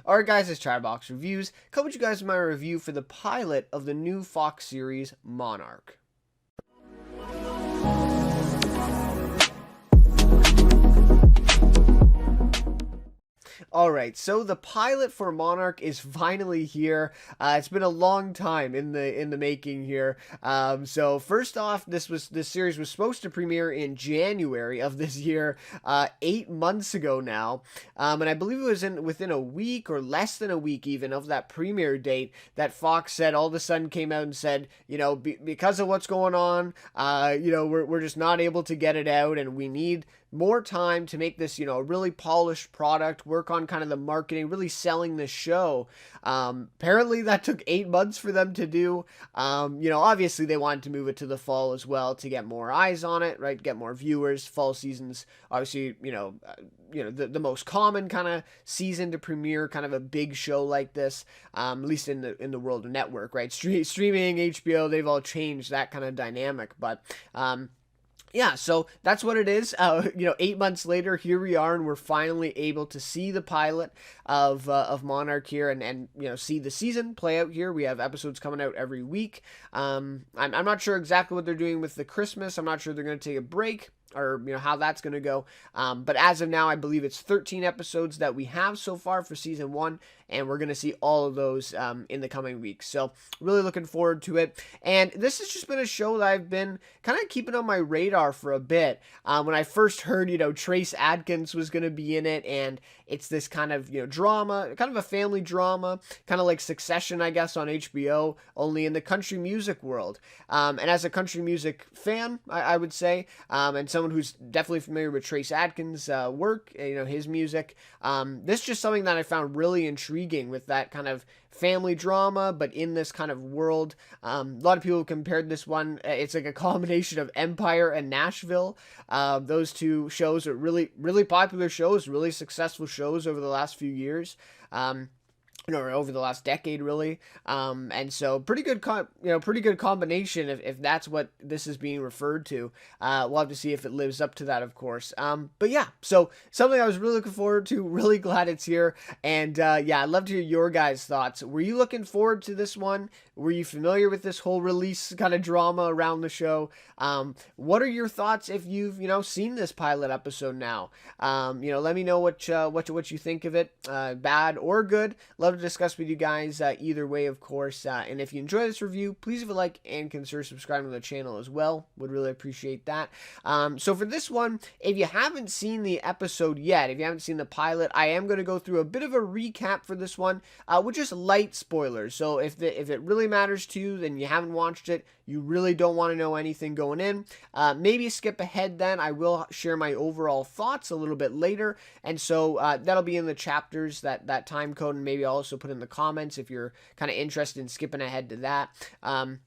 Alright guys, it's Chatterbox Reviews, coming to you guys with my review for the pilot of the new Fox series, Monarch. Alright, so the pilot for Monarch is finally here. It's been a long time in the making here. So first off, this series was supposed to premiere in January of this year, 8 months ago now. And I believe it was within a week or less than a week even of that premiere date that Fox said all of a sudden came out and said, because of what's going on, we're just not able to get it out, and we need more time to make this, a really polished product, work on kind of the marketing, really selling the show. Apparently that took 8 months for them to do. Obviously they wanted to move it to the fall as well to get more eyes on it, right? Get more viewers. Fall season's obviously, the most common kind of season to premiere kind of a big show like this, at least in the world of network, right? Streaming, HBO, they've all changed that kind of dynamic, but, yeah, so that's what it is. 8 months later, here we are, and we're finally able to see the pilot of Monarch here, and see the season play out here. We have episodes coming out every week. I'm not sure exactly what they're doing with the Christmas. I'm not sure they're going to take a break, or how that's going to go. But as of now, I believe it's 13 episodes that we have so far for season 1, and we're going to see all of those in the coming weeks. So really looking forward to it. And this has just been a show that I've been kind of keeping on my radar for a bit. When I first heard, Trace Adkins was going to be in it, and it's this kind of, drama, kind of a family drama, kind of like Succession, I guess, on HBO, only in the country music world. And as a country music fan, I would say, and someone who's definitely familiar with Trace Adkins' work, his music, this is just something that I found really intriguing with that kind of family drama, but in this kind of world. A lot of people compared this one, it's like a combination of Empire and Nashville. Those two shows are really, really popular shows, really successful shows over the last few years. Over the last decade, really. And so pretty good combination if that's what this is being referred to. We'll have to see if it lives up to that, of course. But yeah, so something I was really looking forward to, really glad it's here. And yeah, I'd love to hear your guys' thoughts. Were you looking forward to this one? Were you familiar with this whole release kind of drama around the show? What are your thoughts if you've, seen this pilot episode now? Let me know what you think of it, bad or good. Love to discuss with you guys either way, of course. And if you enjoy this review, please leave a like and consider subscribing to the channel as well. Would really appreciate that. So for this one, if you haven't seen the episode yet, if you haven't seen the pilot, I am going to go through a bit of a recap for this one with just light spoilers. So if it really matters to you, then you haven't watched it, you really don't want to know anything going in, maybe skip ahead then. I will share my overall thoughts a little bit later, and so that'll be in the chapters, that time code, and maybe I'll also put in the comments if you're kind of interested in skipping ahead to that. And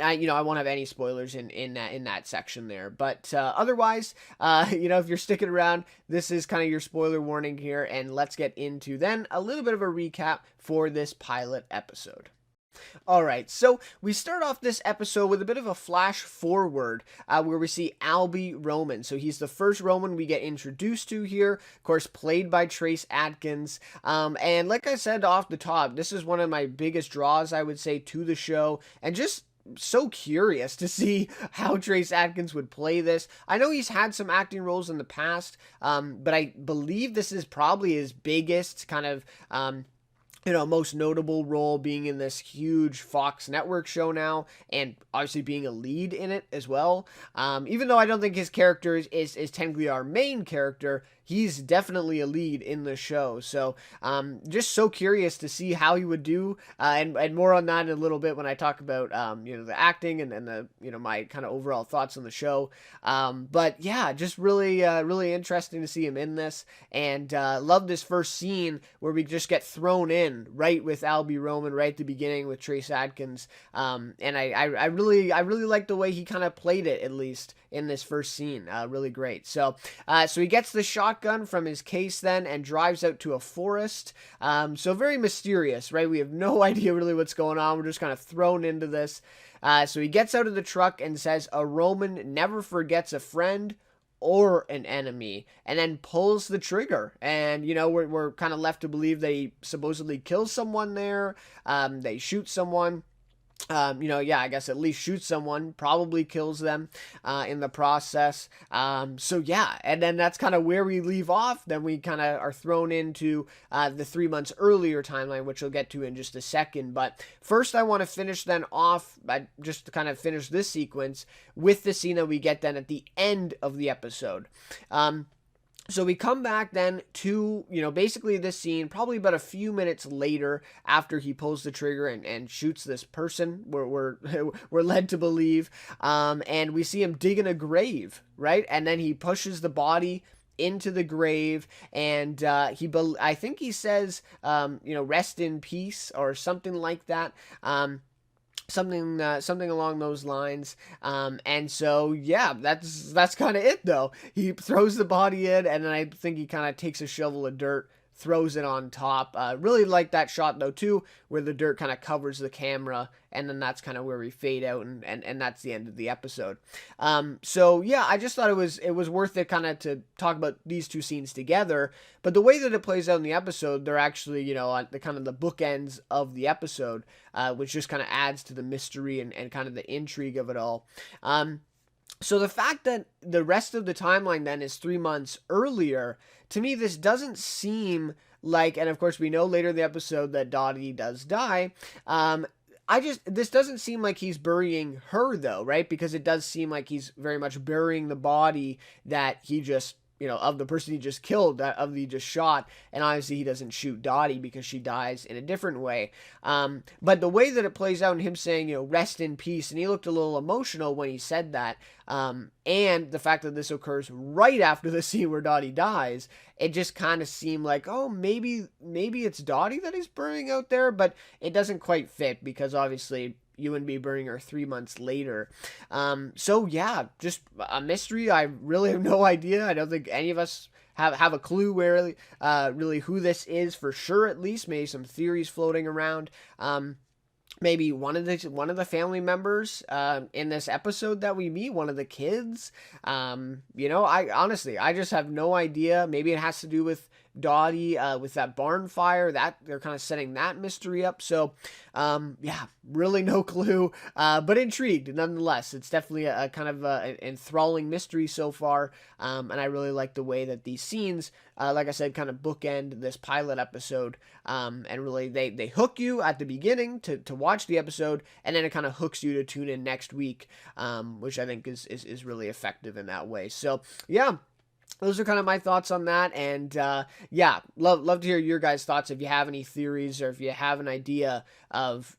I won't have any spoilers in that section there. But otherwise, if you're sticking around, this is kind of your spoiler warning here, and let's get into then a little bit of a recap for this pilot episode. Alright, so we start off this episode with a bit of a flash forward where we see Albie Roman. So he's the first Roman we get introduced to here, of course played by Trace Adkins. And like I said off the top, this is one of my biggest draws, I would say, to the show, and just so curious to see how Trace Adkins would play this. I know he's had some acting roles in the past, but I believe this is probably his biggest kind of most notable role, being in this huge Fox network show now, and obviously being a lead in it as well. Even though I don't think his character is technically our main character, he's definitely a lead in the show. So just so curious to see how he would do, and more on that in a little bit when I talk about the acting and the my kind of overall thoughts on the show. But yeah, just really interesting to see him in this, and love this first scene where we just get thrown in right with Albie Roman right at the beginning with Trace Adkins. And I really like the way he kind of played it, at least in this first scene. Really great. So he gets the shotgun from his case then and drives out to a forest. So very mysterious, right? We have no idea really what's going on. We're just kind of thrown into this. So he gets out of the truck and says, "A Roman never forgets a friend or an enemy, and then pulls the trigger. And, we're kind of left to believe they supposedly kill someone there. They shoot someone. I guess at least shoot someone, probably kills them in the process. So yeah, and then that's kind of where we leave off. Then we kind of are thrown into the 3 months earlier timeline, which we'll get to in just a second. But first, I want to finish then off, just to kind of finish this sequence with the scene that we get then at the end of the episode. So we come back then to, basically this scene, probably about a few minutes later after he pulls the trigger and shoots this person, we're led to believe, and we see him digging a grave, right? And then he pushes the body into the grave, and I think he says, rest in peace or something like that. Something along those lines, and so yeah, that's kind of it though. He throws the body in, and then I think he kind of takes a shovel of dirt, throws it on top. Really like that shot though too, where the dirt kind of covers the camera, and then that's kind of where we fade out, and that's the end of the episode. So yeah, I just thought it was worth it kind of to talk about these two scenes together. But the way that it plays out in the episode, they're actually, on the kind of the bookends of the episode, which just kind of adds to the mystery and kind of the intrigue of it all. So the fact that the rest of the timeline then is 3 months earlier, to me, this doesn't seem like, and of course we know later in the episode that Dottie does die. This doesn't seem like he's burying her though, right? Because it does seem like he's very much burying the body that he just, of the person he just killed, of the just shot, and obviously he doesn't shoot Dottie because she dies in a different way. But the way that it plays out, and him saying, rest in peace, and he looked a little emotional when he said that, and the fact that this occurs right after the scene where Dottie dies, it just kind of seemed like, oh, maybe it's Dottie that he's burying out there, but it doesn't quite fit because obviously you wouldn't be burning her 3 months later. So yeah, just a mystery. I really have no idea. I don't think any of us have a clue where really who this is for sure. At least maybe some theories floating around. Maybe one of the family members in this episode that we meet, one of the kids. I just have no idea. Maybe it has to do with Dottie with that barn fire, that they're kind of setting that mystery up. So really no clue, but intrigued nonetheless. It's definitely a kind of an enthralling mystery so far, and I really like the way that these scenes, like I said, kind of bookend this pilot episode, and really they hook you at the beginning to watch the episode, and then it kind of hooks you to tune in next week, which I think is really effective in that way. So yeah, those are kind of my thoughts on that, and love to hear your guys' thoughts if you have any theories or if you have an idea of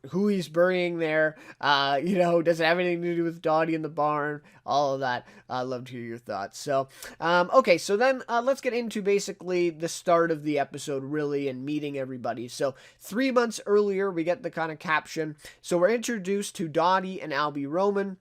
who he's burying there. Does it have anything to do with Dottie in the barn? All of that. Love to hear your thoughts. So, okay, so then let's get into basically the start of the episode, really, and meeting everybody. So 3 months earlier, we get the kind of caption. So we're introduced to Dottie and Albie Roman,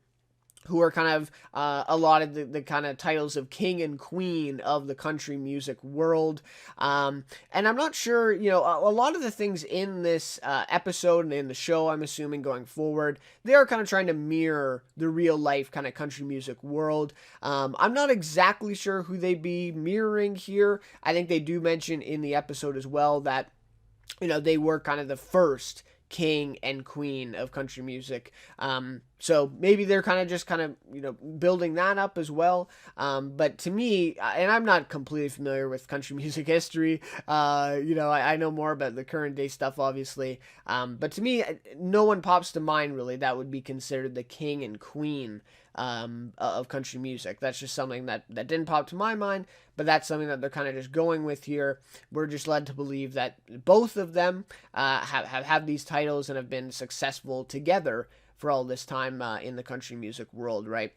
who are kind of allotted the kind of titles of king and queen of the country music world. And I'm not sure, a lot of the things in this episode and in the show, I'm assuming going forward, they are kind of trying to mirror the real life kind of country music world. I'm not exactly sure who they'd be mirroring here. I think they do mention in the episode as well that, they were kind of the first king and queen of country music. So maybe they're kind of building that up as well. But to me, and I'm not completely familiar with country music history, I know more about the current day stuff, obviously. But to me, no one pops to mind really that would be considered the king and queen of country music. That's just something that didn't pop to my mind, but that's something that they're kind of just going with here. We're just led to believe that both of them have these titles and have been successful together for all this time in the country music world, right?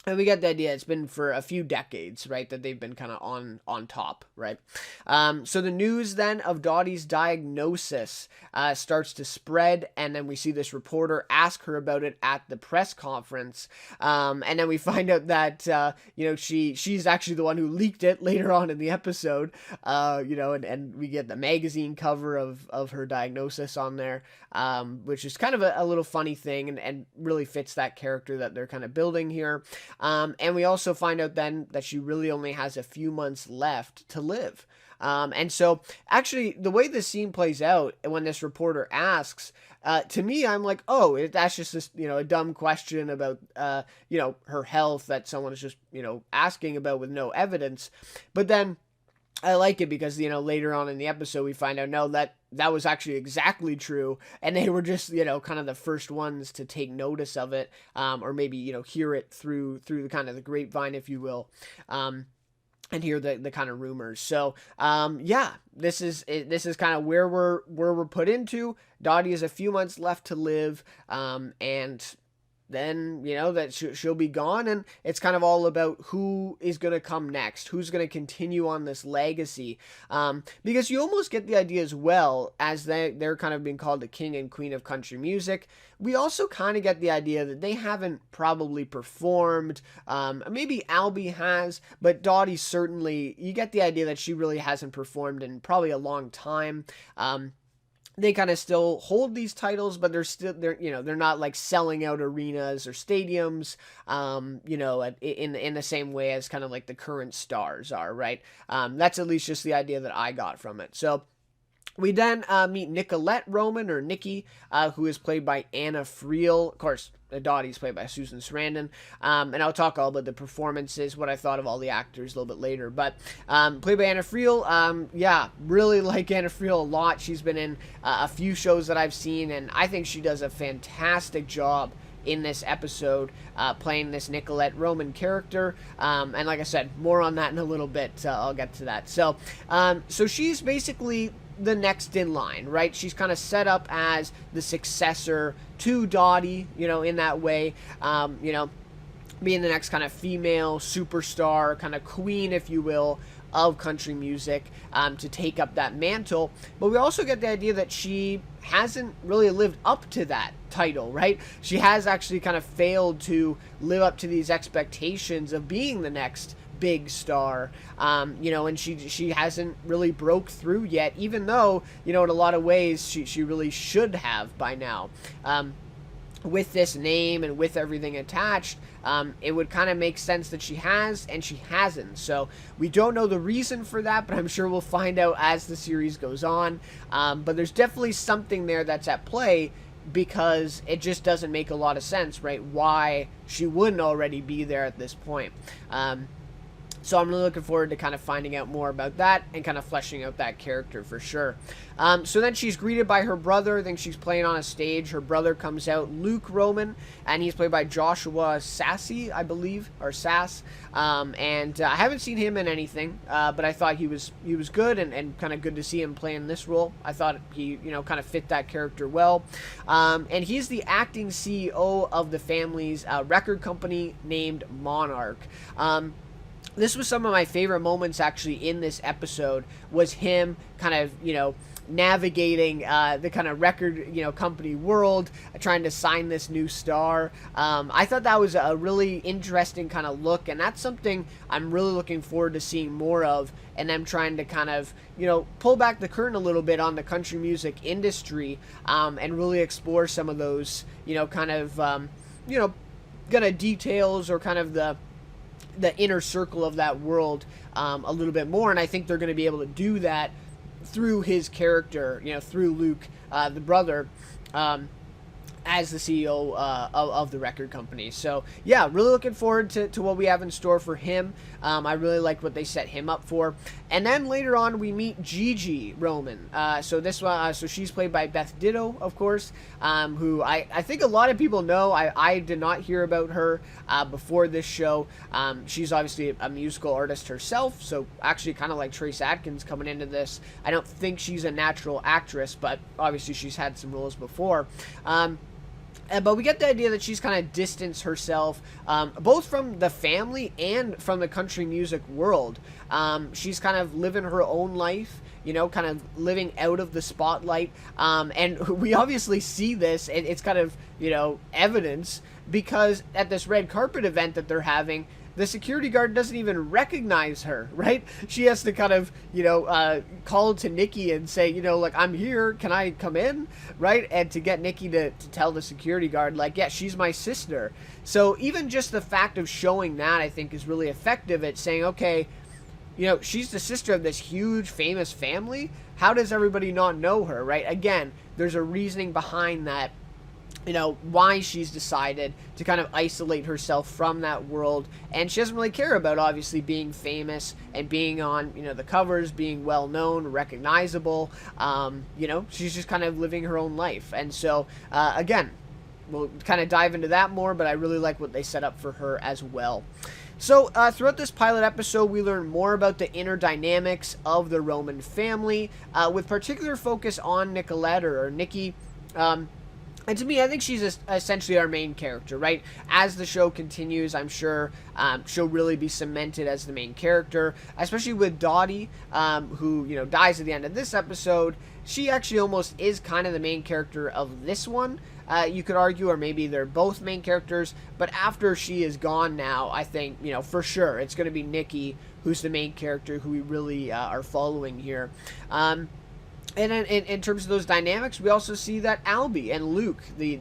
And we get the idea it's been for a few decades, right, that they've been kind of on top, right? So the news then of Dottie's diagnosis starts to spread, and then we see this reporter ask her about it at the press conference, and then we find out that she's actually the one who leaked it later on in the episode, and we get the magazine cover of her diagnosis on there, which is kind of a little funny thing, and really fits that character that they're kind of building here. And we also find out then that she really only has a few months left to live. And so, actually, the way this scene plays out, when this reporter asks, to me, I'm like, oh, that's just this, a dumb question about, her health that someone is just, asking about with no evidence. But then I like it because, later on in the episode, we find out, no, that was actually exactly true. And they were just, kind of the first ones to take notice of it, or maybe, hear it through the kind of the grapevine, if you will. And hear the kind of rumors. So, this is kind of where we're put into. Dottie has a few months left to live, and then, that she'll be gone, and it's kind of all about who is going to come next, who's going to continue on this legacy, because you almost get the idea as well, as they're kind of being called the king and queen of country music. We also kind of get the idea that they haven't probably performed, maybe Albie has, but Dottie certainly, you get the idea that she really hasn't performed in probably a long time. They kind of still hold these titles, but they're not like selling out arenas or stadiums, in the same way as kind of like the current stars are, right? That's at least just the idea that I got from it. So we then meet Nicolette Roman, or Nikki, who is played by Anna Friel. Of course, Dottie's played by Susan Sarandon. And I'll talk all about the performances, what I thought of all the actors a little bit later. But played by Anna Friel, really like Anna Friel a lot. She's been in a few shows that I've seen, and I think she does a fantastic job in this episode, playing this Nicolette Roman character. And like I said, more on that in a little bit. I'll get to that. So she's basically the next in line, right? She's kind of set up as the successor to Dottie, in that way, being the next kind of female superstar, kind of queen, if you will, of country music, to take up that mantle. But we also get the idea that she hasn't really lived up to that title, right? She has actually kind of failed to live up to these expectations of being the next big star, and she hasn't really broke through yet, even though, in a lot of ways she really should have by now. With this name and with everything attached, it would kind of make sense that she has, and she hasn't. So we don't know the reason for that, but I'm sure we'll find out as the series goes on. But there's definitely something there that's at play, because it just doesn't make a lot of sense, right? Why she wouldn't already be there at this point. So I'm really looking forward to kind of finding out more about that and kind of fleshing out that character for sure. So then she's greeted by her brother. I think she's playing on a stage. Her brother comes out, Luke Roman, and he's played by Joshua Sassy, I believe, or Sass. And I haven't seen him in anything, but I thought he was good, and kind of good to see him playing this role. I thought he, kind of fit that character well. And he's the acting CEO of the family's record company named Monarch. This was some of my favorite moments actually in this episode, was him kind of, navigating the kind of record, company world, trying to sign this new star. I thought that was a really interesting kind of look, and that's something I'm really looking forward to seeing more of, and them trying to kind of, pull back the curtain a little bit on the country music industry, and really explore some of those, kind of, kind of details, or kind of the inner circle of that world a little bit more. And I think they're going to be able to do that through his character, through Luke, the brother, as the CEO of the record company. So yeah, really looking forward to what we have in store for him. I really like what they set him up for. And then later on we meet Gigi Roman. So she's played by Beth Ditto, of course, who I think a lot of people know. I did not hear about her before this show. She's obviously a musical artist herself, so actually kind of like Trace Adkins coming into this. I don't think she's a natural actress, but obviously she's had some roles before. But we get the idea that she's kind of distanced herself, both from the family and from the country music world. She's kind of living her own life, kind of living out of the spotlight. And we obviously see this, and it's kind of, evidence, because at this red carpet event that they're having, the security guard doesn't even recognize her, right? She has to kind of, call to Nikki and say, like, I'm here, can I come in, right? And to get Nikki to tell the security guard, like, yeah, she's my sister. So even just the fact of showing that, I think, is really effective at saying, okay, she's the sister of this huge famous family. How does everybody not know her, right? Again, there's a reasoning behind that, why she's decided to kind of isolate herself from that world. And she doesn't really care about, obviously, being famous and being on, the covers, being well known, recognizable. She's just kind of living her own life. And so, again, we'll kind of dive into that more, but I really like what they set up for her as well. So, throughout this pilot episode, we learn more about the inner dynamics of the Roman family, with particular focus on Nicolette, or Nikki. And to me, I think she's essentially our main character, right? As the show continues, I'm sure she'll really be cemented as the main character, especially with Dottie, who, dies at the end of this episode. She actually almost is kind of the main character of this one, you could argue, or maybe they're both main characters. But after she is gone now, I think, for sure, it's going to be Nikki who's the main character, who we really are following here. And in terms of those dynamics, we also see that Albie and Luke, the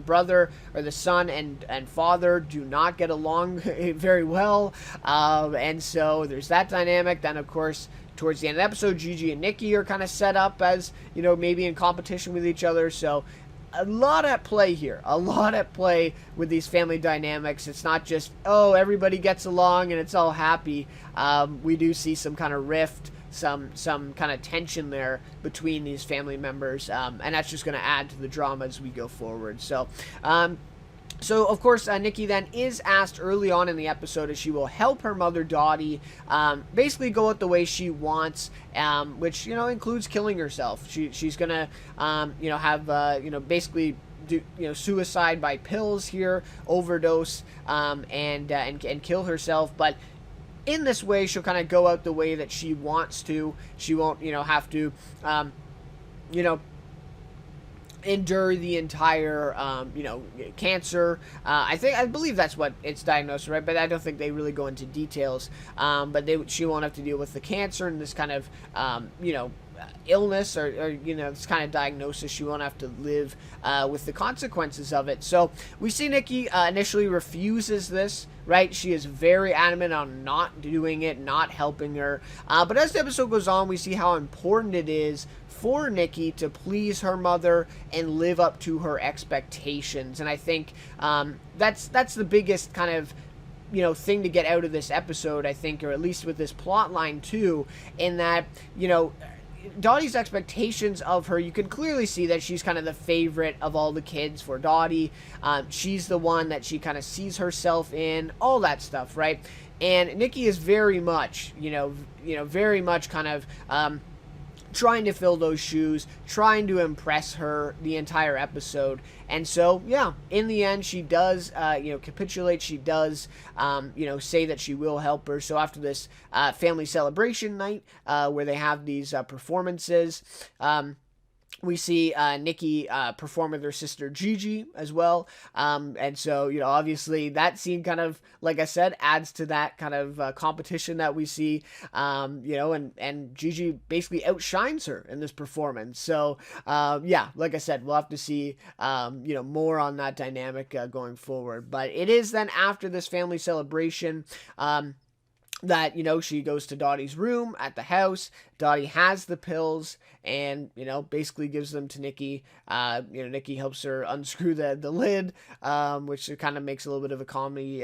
brother or the son and father, do not get along very well. And so there's that dynamic. Then, of course, towards the end of the episode, Gigi and Nikki are kind of set up as, maybe in competition with each other. So a lot at play here. A lot at play with these family dynamics. It's not just, everybody gets along and it's all happy. We do see some kind of rift, some kind of tension there between these family members, and that's just going to add to the drama as we go forward. So of course, Nikki then is asked early on in the episode if she will help her mother Dottie basically go out the way she wants, which includes killing herself. She's gonna have basically do suicide by pills here, overdose, and kill herself, but in this way, she'll kind of go out the way that she wants to. She won't, have to, endure the entire, cancer. I believe that's what it's diagnosed, right? But I don't think they really go into details. But she won't have to deal with the cancer and this kind of, illness or this kind of diagnosis. She won't have to live with the consequences of it. So we see Nikki initially refuses this, right? She is very adamant on not doing it, not helping her. But as the episode goes on, we see how important it is for Nikki to please her mother and live up to her expectations. And I think that's the biggest kind of thing to get out of this episode, I think, or at least with this plot line too, in that Dottie's expectations of her, you can clearly see that she's kind of the favorite of all the kids for Dottie. She's the one that she kind of sees herself in, all that stuff, right? And Nikki is very much, very much kind of trying to fill those shoes, trying to impress her the entire episode. And so, yeah, in the end, she does, capitulate. She does, say that she will help her. So after this family celebration night, where they have these performances, we see Nikki perform with her sister Gigi as well. And so, obviously that scene kind of, like I said, adds to that kind of competition that we see, and Gigi basically outshines her in this performance. So, like I said, we'll have to see, more on that dynamic going forward. But it is then after this family celebration, that, she goes to Dottie's room at the house. Dottie has the pills and, basically gives them to Nikki. Nikki helps her unscrew the lid, which kind of makes a little bit of a comedy,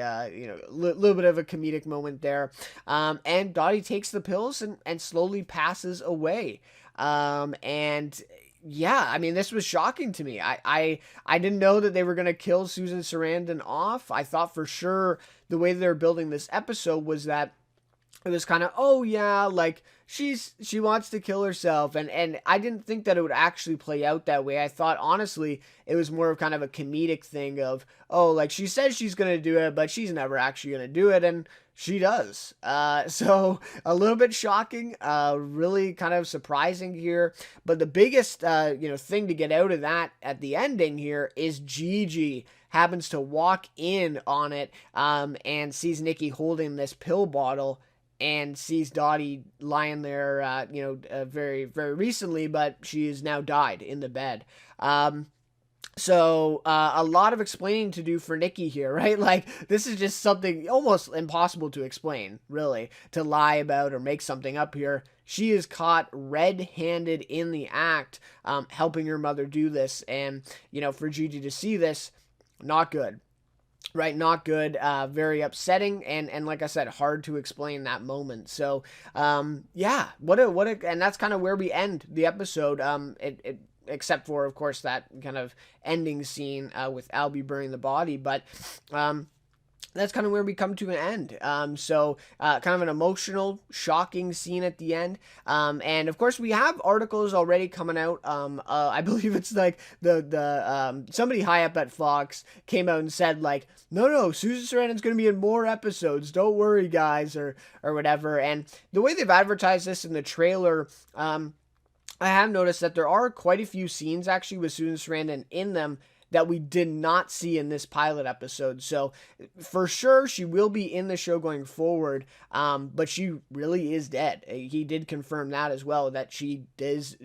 little bit of a comedic moment there. And Dottie takes the pills and slowly passes away. Yeah, I mean, this was shocking to me. I didn't know that they were going to kill Susan Sarandon off. I thought for sure the way they were building this episode was that it was kind of, like she wants to kill herself. And I didn't think that it would actually play out that way. I thought, honestly, it was more of kind of a comedic thing of, like she says she's going to do it, but she's never actually going to do it. And She does. So a little bit shocking, really kind of surprising here. But the biggest, thing to get out of that at the ending here is Gigi happens to walk in on it, and sees Nikki holding this pill bottle and sees Dottie lying there, very, very recently, but she has now died in the bed. So a lot of explaining to do for Nikki here, right? Like, this is just something almost impossible to explain, really, to lie about or make something up here. She is caught red-handed in the act, helping her mother do this. And, for Gigi to see this, not good. Right, not good, very upsetting, and like I said, hard to explain that moment. So, yeah, and that's kind of where we end the episode. Except for, of course, that kind of ending scene with Albie burning the body, but that's kind of where we come to an end. So kind of an emotional, shocking scene at the end. And of course we have articles already coming out. I believe it's like the somebody high up at Fox came out and said like, no, Susan Sarandon's going to be in more episodes. Don't worry, guys, or whatever. And the way they've advertised this in the trailer, I have noticed that there are quite a few scenes actually with Susan Sarandon in them that we did not see in this pilot episode. So for sure she will be in the show going forward, but she really is dead. He did confirm that as well, that she does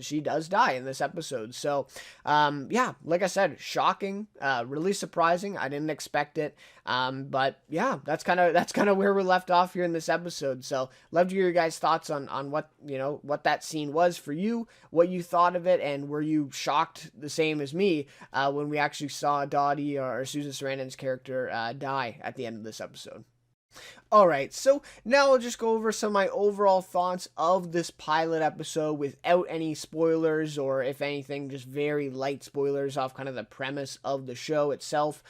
die in this episode. So yeah, like I said, shocking, really surprising. I didn't expect it. But yeah, that's kind of where we're left off here in this episode. So love to hear your guys' thoughts on what, what that scene was for you, what you thought of it, and were you shocked the same as me when we actually saw Dottie or Susan Sarandon's character die at the end of this episode. Alright, so now I'll just go over some of my overall thoughts of this pilot episode without any spoilers, or if anything, just very light spoilers off kind of the premise of the show itself.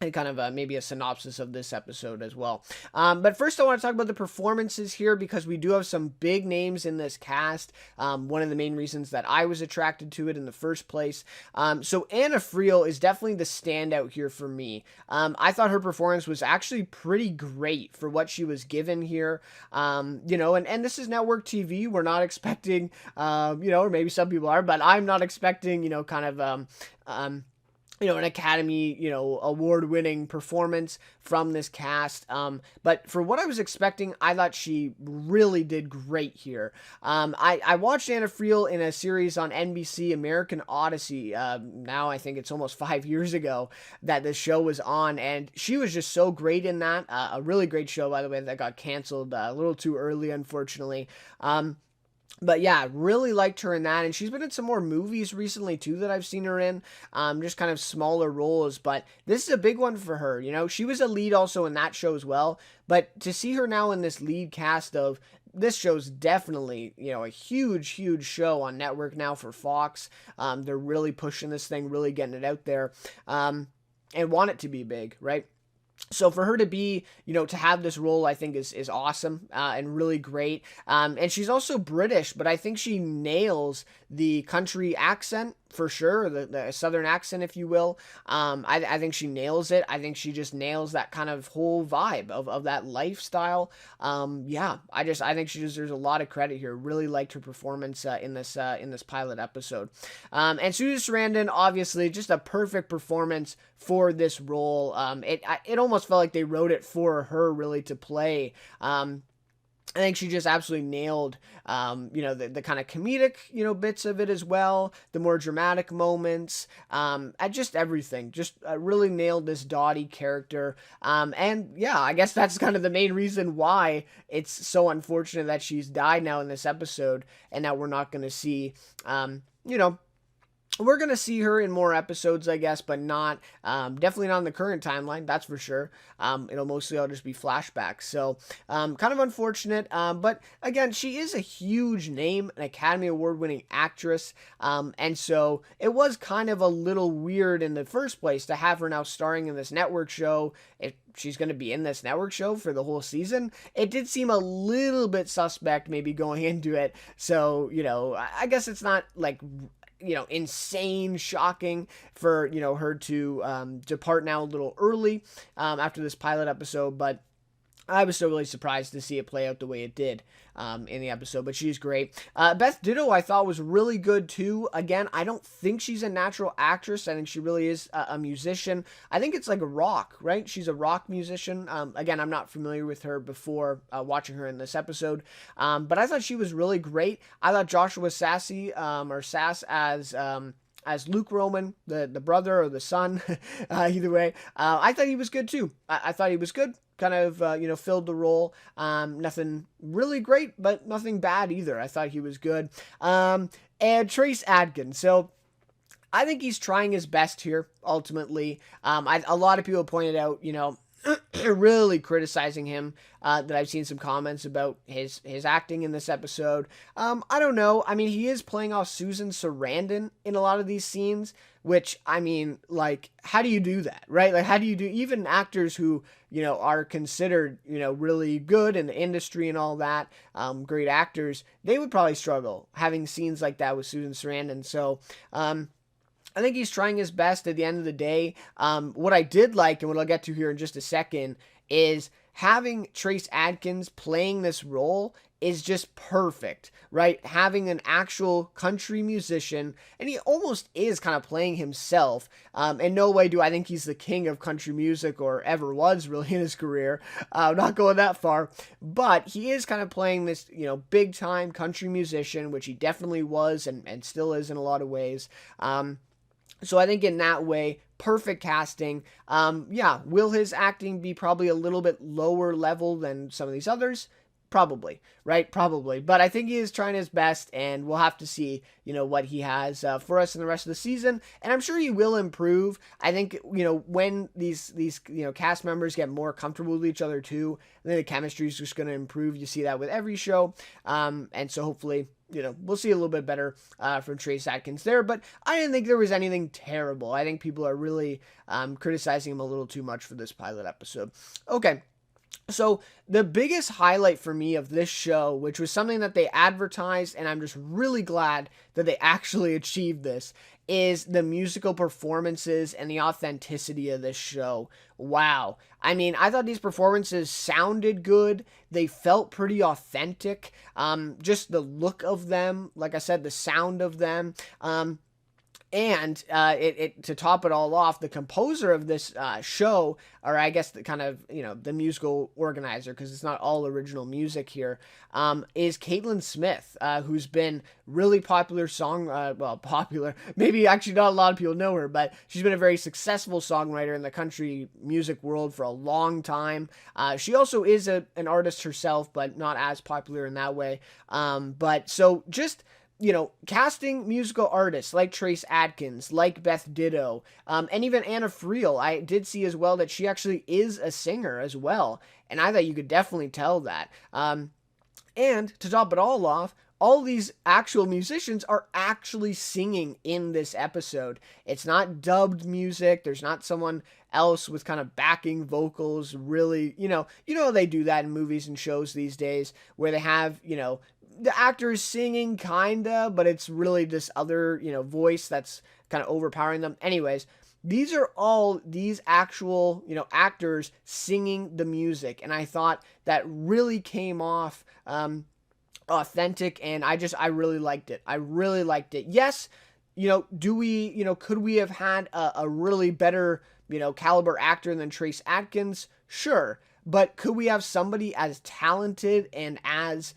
And kind of maybe a synopsis of this episode as well. But first I want to talk about the performances here, because we do have some big names in this cast. One of the main reasons that I was attracted to it in the first place. So Anna Friel is definitely the standout here for me. I thought her performance was actually pretty great for what she was given here. And this is network TV. We're not expecting, or maybe some people are, but I'm not expecting, an Academy, award-winning performance from this cast. But for what I was expecting, I thought she really did great here. I watched Anna Friel in a series on NBC, American Odyssey. Now I think it's almost 5 years ago that this show was on, and she was just so great in that. A really great show, by the way, that got canceled a little too early, unfortunately. But yeah, really liked her in that, and she's been in some more movies recently too that I've seen her in, just kind of smaller roles, but this is a big one for her. She was a lead also in that show as well, but to see her now in this lead cast of this show's definitely, a huge show on network now for Fox. They're really pushing this thing, really getting it out there, and want it to be big, right? So for her to be, to have this role, I think is awesome, and really great. And she's also British, but I think she nails the country accent for sure, the southern accent, if you will. I think she nails it. I think she just nails that kind of whole vibe of that lifestyle. Yeah, I think she deserves a lot of credit here. Really liked her performance in this pilot episode. And Susan Sarandon, obviously, just a perfect performance for this role. It almost felt like they wrote it for her really to play. I think she just absolutely nailed, the kind of comedic, bits of it as well, the more dramatic moments, at just everything. Just really nailed this Dottie character. And yeah, I guess that's kind of the main reason why it's so unfortunate that she's died now in this episode, and that we're not going to see, we're going to see her in more episodes, I guess, but not, definitely not in the current timeline, that's for sure. It'll mostly all just be flashbacks. So, kind of unfortunate, but again, she is a huge name, an Academy Award winning actress, and so it was kind of a little weird in the first place to have her now starring in this network show. If she's going to be in this network show for the whole season, it did seem a little bit suspect maybe going into it. So, I guess it's not like, insane shocking for, her to depart now a little early after this pilot episode, but I was so really surprised to see it play out the way it did in the episode, but she's great. Beth Ditto, I thought, was really good too. Again, I don't think she's a natural actress. I think she really is a musician. I think it's like a rock, right? She's a rock musician. Again, I'm not familiar with her before watching her in this episode, but I thought she was really great. I thought Joshua Sassy, or Sass, as Luke Roman, the brother or the son, either way, I thought he was good too. I thought he was good. Kind of, filled the role. Nothing really great, but nothing bad either. I thought he was good. And Trace Adkins. So I think he's trying his best here, ultimately. A lot of people pointed out, really criticizing him, that I've seen some comments about his acting in this episode. I don't know. I mean, he is playing off Susan Sarandon in a lot of these scenes, which, I mean, like, how do you do that, right? Like, how do you do, even actors who, are considered, really good in the industry and all that, great actors, they would probably struggle having scenes like that with Susan Sarandon. So, I think he's trying his best at the end of the day. What I did like, and what I'll get to here in just a second, is having Trace Adkins playing this role is just perfect, right? Having an actual country musician, and he almost is kind of playing himself. In no way do I think he's the king of country music or ever was really in his career. Not going that far, but he is kind of playing this, big time country musician, which he definitely was and still is in a lot of ways. So I think in that way, perfect casting. Will his acting be probably a little bit lower level than some of these others? Probably, right? Probably. But I think he is trying his best, and we'll have to see, what he has for us in the rest of the season. And I'm sure he will improve. I think, when these cast members get more comfortable with each other too, then the chemistry is just going to improve. You see that with every show. And so hopefully, we'll see a little bit better from Trace Adkins there. But I didn't think there was anything terrible. I think people are really criticizing him a little too much for this pilot episode. Okay. So the biggest highlight for me of this show, which was something that they advertised, and I'm just really glad that they actually achieved this, is the musical performances and the authenticity of this show. Wow. I mean, I thought these performances sounded good. They felt pretty authentic. Just the look of them, like I said, the sound of them. And to top it all off, the composer of this show, or I guess the kind of, the musical organizer, because it's not all original music here, is Caitlin Smith, who's been really popular popular, maybe actually not a lot of people know her, but she's been a very successful songwriter in the country music world for a long time. She also is an artist herself, but not as popular in that way. But so just, casting musical artists like Trace Adkins, like Beth Ditto, and even Anna Friel. I did see as well that she actually is a singer as well, and I thought you could definitely tell that. And to top it all off, all these actual musicians are actually singing in this episode. It's not dubbed music. There's not someone else with kind of backing vocals, really, they do that in movies and shows these days, where they have, the actors singing kinda, but it's really this other, voice that's kind of overpowering them. Anyways, these are all these actual, actors singing the music, and I thought that really came off authentic, and I really liked it. I really liked it. Yes, could we have had a really better, caliber actor than Trace Adkins? Sure. But could we have somebody as talented and as,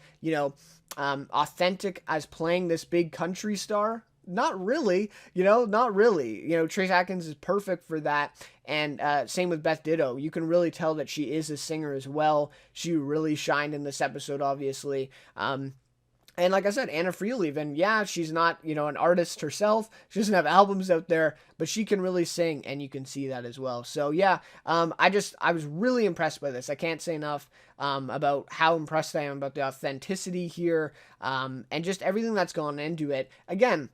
authentic as playing this big country star? Not really, not really. Trace Adkins is perfect for that. And same with Beth Ditto. You can really tell that she is a singer as well. She really shined in this episode, obviously. And like I said, Anna Friel even, she's not, an artist herself. She doesn't have albums out there, but she can really sing, and you can see that as well. So I was really impressed by this. I can't say enough about how impressed I am about the authenticity here, and just everything that's gone into it. Again,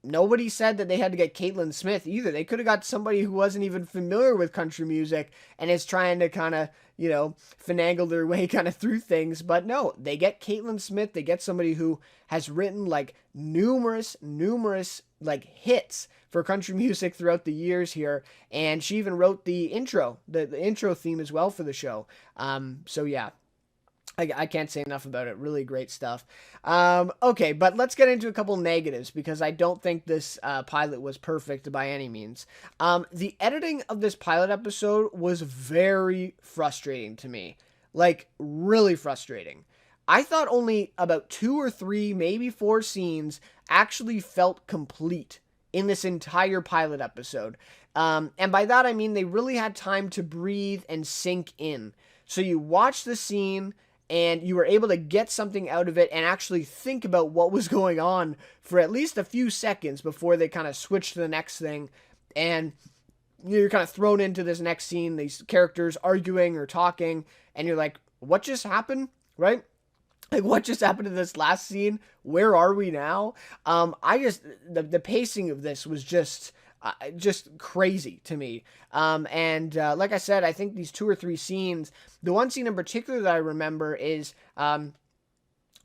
nobody said that they had to get Caitlin Smith either. They could have got somebody who wasn't even familiar with country music and is trying to kind of, finagle their way kind of through things. But no, they get Caitlin Smith. They get somebody who has written like numerous like hits for country music throughout the years here. And she even wrote the intro, the intro theme as well for the show. So yeah, I can't say enough about it. Really great stuff. Okay, but let's get into a couple negatives because I don't think this pilot was perfect by any means. The editing of this pilot episode was very frustrating to me. Like, really frustrating. I thought only about 2 or 3, maybe 4 scenes actually felt complete in this entire pilot episode. And by that I mean they really had time to breathe and sink in. So you watch the scene and you were able to get something out of it and actually think about what was going on for at least a few seconds before they kind of switch to the next thing. And you're kind of thrown into this next scene, these characters arguing or talking, and you're like, what just happened? Right? Like, what just happened to this last scene? Where are we now? The pacing of this was just crazy to me. And like I said, I think these 2 or 3 scenes, the one scene in particular that I remember is,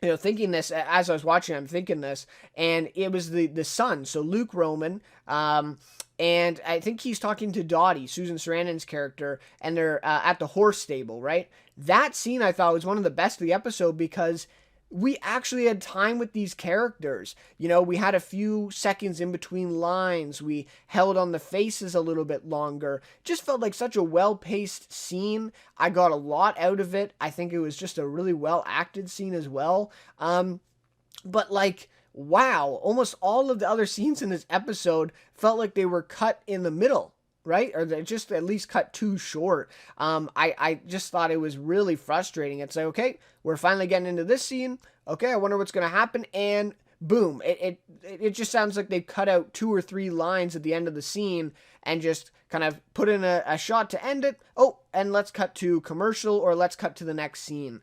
thinking this as I was watching, I'm thinking this, and it was the son, so Luke Roman, and I think he's talking to Dottie, Susan Sarandon's character, and they're at the horse stable, right? That scene I thought was one of the best of the episode because we actually had time with these characters. We had a few seconds in between lines. We held on the faces a little bit longer. Just felt like such a well-paced scene. I got a lot out of it. I think it was just a really well-acted scene as well. But like, wow, almost all of the other scenes in this episode felt like they were cut in the middle. Right? Or they just at least cut too short. I just thought it was really frustrating. It's like, okay, we're finally getting into this scene. Okay, I wonder what's going to happen. And boom, it just sounds like they cut out 2 or 3 lines at the end of the scene and just kind of put in a shot to end it. Oh, and let's cut to commercial or let's cut to the next scene.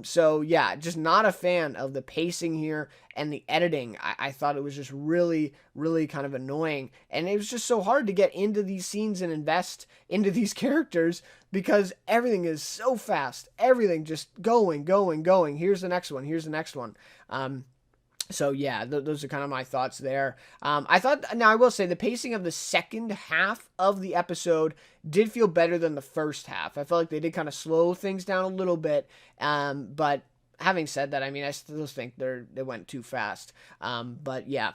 So yeah, just not a fan of the pacing here and the editing. I thought it was just really kind of annoying. And it was just so hard to get into these scenes and invest into these characters because everything is so fast. Everything just going. Here's the next one. So yeah, those are kind of my thoughts there. Now I will say the pacing of the second half of the episode did feel better than the first half. I felt like they did kind of slow things down a little bit. But having said that, I mean, I still think they went too fast. But yeah.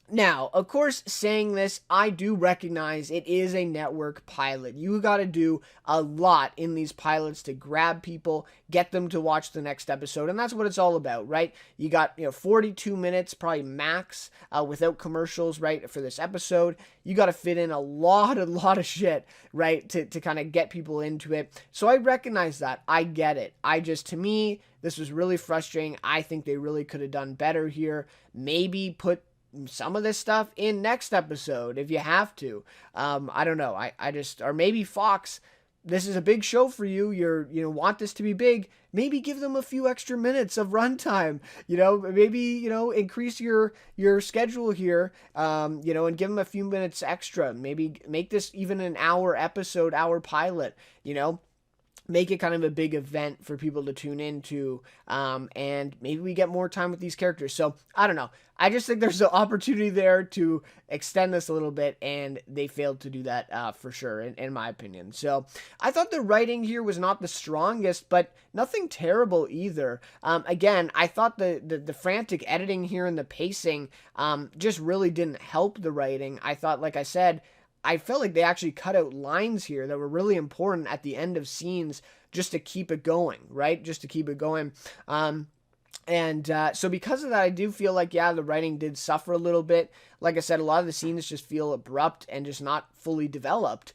Now, of course, saying this, I do recognize it is a network pilot. You got to do a lot in these pilots to grab people, get them to watch the next episode, and that's what it's all about, right? You got 42 minutes, probably max, without commercials, right, for this episode. You got to fit in a lot of shit, right, to kind of get people into it. So I recognize that. I get it. To me, this was really frustrating. I think they really could have done better here. Maybe put some of this stuff in next episode if you have to. I don't know. Or maybe Fox, this is a big show for you. Want this to be big. Maybe give them a few extra minutes of runtime. Maybe increase your schedule here. And give them a few minutes extra. Maybe make this even an hour episode, hour pilot. Make it kind of a big event for people to tune into, and maybe we get more time with these characters. So, I don't know. I just think there's an opportunity there to extend this a little bit, and they failed to do that for sure, in my opinion. So, I thought the writing here was not the strongest, but nothing terrible either. Again, I thought the frantic editing here and the pacing just really didn't help the writing. I thought, like I said, I felt like they actually cut out lines here that were really important at the end of scenes just to keep it going, right? Just to keep it going. So because of that, I do feel like, the writing did suffer a little bit. Like I said, a lot of the scenes just feel abrupt and just not fully developed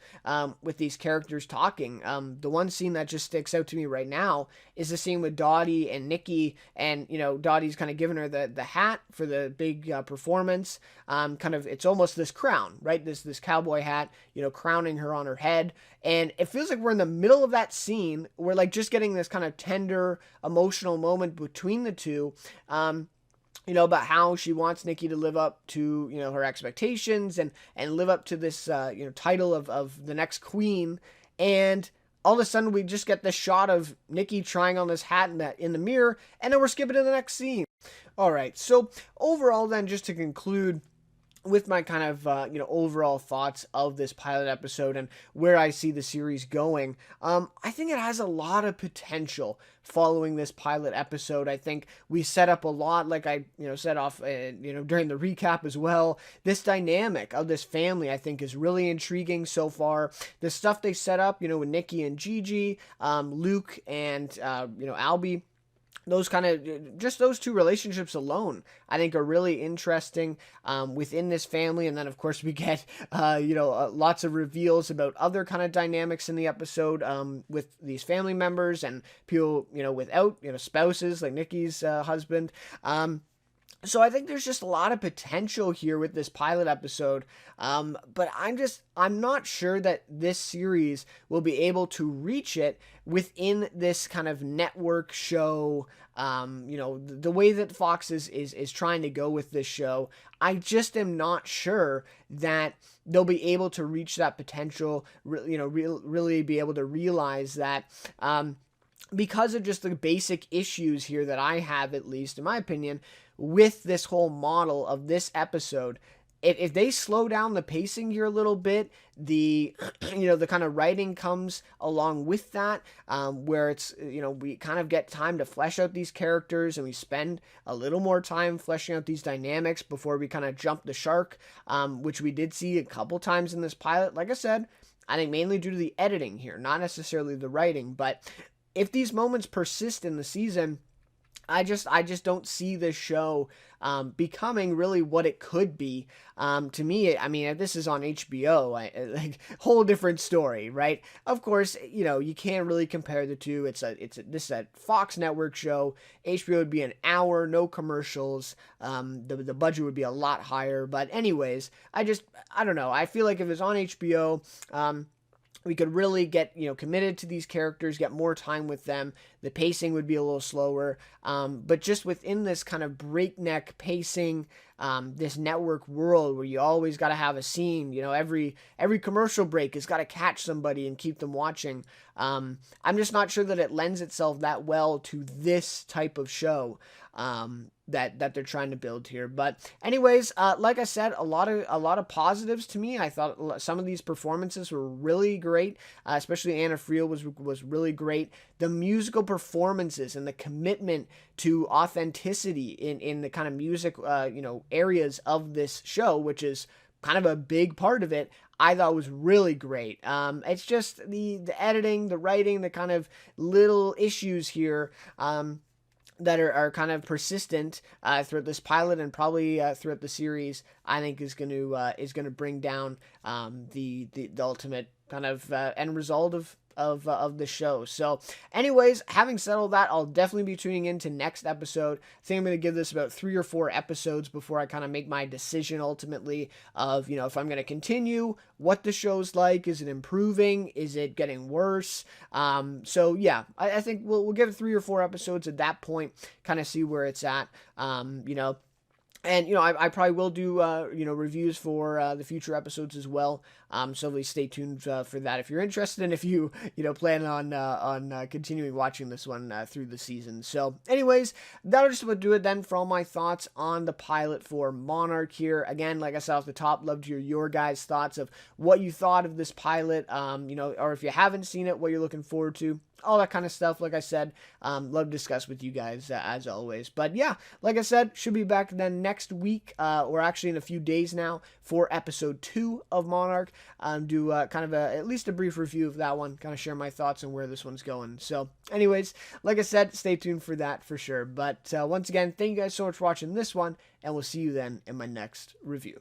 with these characters talking. The one scene that just sticks out to me right now is the scene with Dottie and Nikki, and, Dottie's kind of giving her the hat for the big performance. It's almost this crown, right? This cowboy hat, crowning her on her head. And it feels like we're in the middle of that scene. We're like just getting this kind of tender, emotional moment between the two. about how she wants Nikki to live up to, her expectations and live up to this, title of the next queen. And all of a sudden we just get this shot of Nikki trying on this hat in the mirror, and then we're skipping to the next scene. All right. So overall then, just to conclude, with my kind of overall thoughts of this pilot episode and where I see the series going, I think it has a lot of potential following this pilot episode. I think we set up a lot, like I set off during the recap as well. This dynamic of this family, I think, is really intriguing so far. The stuff they set up, with Nikki and Gigi, Luke and Albie. Those kind of, just those two relationships alone, I think are really interesting within this family. And then, of course, we get, lots of reveals about other kind of dynamics in the episode with these family members and people, without, spouses, like Nikki's husband. So I think there's just a lot of potential here with this pilot episode, but I'm not sure that this series will be able to reach it within this kind of network show. The way that Fox is trying to go with this show, I just am not sure that they'll be able to reach that potential. Really be able to realize that. Because of just the basic issues here that I have, at least in my opinion, with this whole model of this episode. If they slow down the pacing here a little bit, the the kind of writing comes along with that, where it's we kind of get time to flesh out these characters, and we spend a little more time fleshing out these dynamics before we kind of jump the shark, which we did see a couple times in this pilot. Like I said, I think mainly due to the editing here, not necessarily the writing. But if these moments persist in the season, I just don't see this show becoming really what it could be. To me, I mean, if this is on HBO, like whole different story, right? Of course, you can't really compare the two. This is a Fox network show. HBO would be an hour, no commercials. The budget would be a lot higher. But anyways, I don't know. I feel like if it's on HBO, we could really get, committed to these characters, get more time with them. The pacing would be a little slower. But just within this kind of breakneck pacing, this network world where you always got to have a scene, every commercial break has got to catch somebody and keep them watching. I'm just not sure that it lends itself that well to this type of show. That they're trying to build here. But anyways, like I said, a lot of positives to me. I thought some of these performances were really great, especially Anna Friel was really great. The musical performances and the commitment to authenticity in the kind of music areas of this show, which is kind of a big part of it, I thought was really great. It's just the editing, the writing, the kind of little issues here that are kind of persistent throughout this pilot and probably throughout the series, I think is going to bring down the ultimate kind of end result of the show. So anyways, having said all that, I'll definitely be tuning into next episode. I think I'm going to give this about 3 or 4 episodes before I kind of make my decision ultimately of, if I'm going to continue, what the show's like, is it improving, is it getting worse? So yeah, I think we'll give it 3 or 4 episodes at that point, kind of see where it's at. And, I probably will do, reviews for the future episodes as well. So please stay tuned for that if you're interested and if you, plan on continuing watching this one through the season. So anyways, that'll just about do it then for all my thoughts on the pilot for Monarch here. Again, like I said off the top, love to hear your guys' thoughts of what you thought of this pilot, or if you haven't seen it, what you're looking forward to. All that kind of stuff, like I said, love to discuss with you guys as always. But yeah, like I said, should be back then next week, or actually in a few days now, for episode 2 of Monarch. Do kind of at least a brief review of that one, kind of share my thoughts on where this one's going. So anyways, like I said, stay tuned for that for sure. But once again, thank you guys so much for watching this one, and we'll see you then in my next review.